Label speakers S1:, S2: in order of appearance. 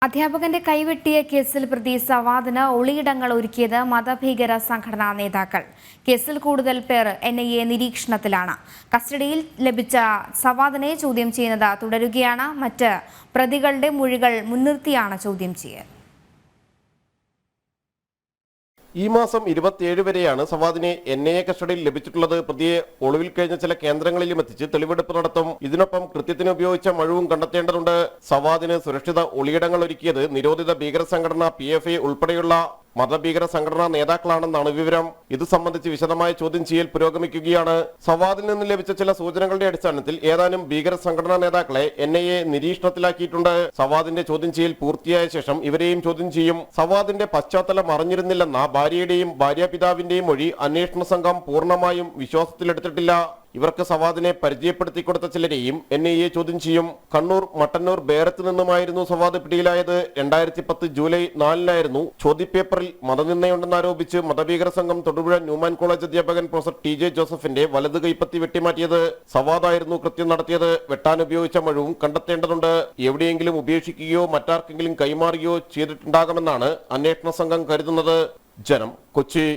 S1: അധ്യാപകന്റെ കൈവെട്ടിയ കേസിൽ പ്രതി സവാദിന് ഒളിയിടങ്ങൾ ഒരുക്കിയത് മതഭീകര സംഘടനാ നേതാക്കൾ. കേസിൽ കൂടുതൽ പേർ NIA നിരീക്ഷണത്തിലാണ്. കസ്റ്റഡിയിൽ ലഭിച്ച സവാദിനെ ചോദ്യം ചെയ്യുന്നത് തുടരുകയാണ്. മറ്റ് പ്രതികളുടെ മൊഴികൾ മുൻനിർത്തിയാണ് ചോദ്യം ചെയ്യൽ.
S2: ഈ മാസം 27 വരെയാണ് സവാദിനെ NIA കസ്റ്റഡിയിൽ ലഭിച്ചിട്ടുള്ളത്. പ്രതിയെ ഒളിവിൽ കഴിഞ്ഞ ചില കേന്ദ്രങ്ങളിലും എത്തിച്ച് തെളിവെടുപ്പ് നടത്തും. ഇതിനൊപ്പം കൃത്യത്തിന് ഉപയോഗിച്ച മഴവും കണ്ടെത്തേണ്ടതുണ്ട്. സവാദിന് സുരക്ഷിത ഒളിയിടങ്ങൾ ഒരുക്കിയത് നിരോധിത ഭീകര സംഘടന PFI ഉൾപ്പെടെയുള്ള മതഭീകര സംഘടനാ നേതാക്കളാണെന്നാണ് വിവരം. ഇത് സംബന്ധിച്ച് വിശദമായ ചോദ്യം ചെയ്യൽ പുരോഗമിക്കുകയാണ്. സവാദിൽ നിന്ന് ലഭിച്ച ചില സൂചനകളുടെ അടിസ്ഥാനത്തിൽ ഏതാനും ഭീകര സംഘടനാ നേതാക്കളെ NIA നിരീക്ഷണത്തിലാക്കിയിട്ടുണ്ട്. സവാദിന്റെ ചോദ്യം ചെയ്യൽ പൂർത്തിയായ ശേഷം ഇവരെയും ചോദ്യം ചെയ്യും. സവാദിന്റെ പശ്ചാത്തലം അറിഞ്ഞിരുന്നില്ലെന്ന ഭാര്യയുടെയും ഭാര്യാപിതാവിന്റെയും മൊഴി അന്വേഷണ സംഘം പൂർണ്ണമായും വിശ്വാസത്തിലെടുത്തിട്ടില്ല. ഇവർക്ക് സവാദിനെ പരിചയപ്പെടുത്തി കൊടുത്ത ചിലരെയും NIA ചോദ്യം ചെയ്യും. കണ്ണൂർ മട്ടന്നൂർ ബേരത്ത് നിന്നുമായിരുന്നു സവാദ് പിടിയിലായത്. 2010 ജൂലൈ 4-നായിരുന്നു ചോദ്യപേപ്പറിൽ മതനിന്ദയുണ്ടെന്നാരോപിച്ച് മതഭീകര സംഘം തൊടുപുഴ ന്യൂമാൻ കോളേജ് അധ്യാപകൻ പ്രൊഫസർ TJ ജോസഫിന്റെ വലത് കൈപ്പത്തി വെട്ടിമാറ്റിയത്. സവാദായിരുന്നു കൃത്യം നടത്തിയത്. വെട്ടാൻ ഉപയോഗിച്ച മഴവും കണ്ടെത്തേണ്ടതുണ്ട്. എവിടെയെങ്കിലും ഉപേക്ഷിക്കുകയോ മറ്റാർക്കെങ്കിലും കൈമാറുകയോ ചെയ്തിട്ടുണ്ടാകുമെന്നാണ് അന്വേഷണ സംഘം കരുതുന്നത്. ജനം, കൊച്ചി.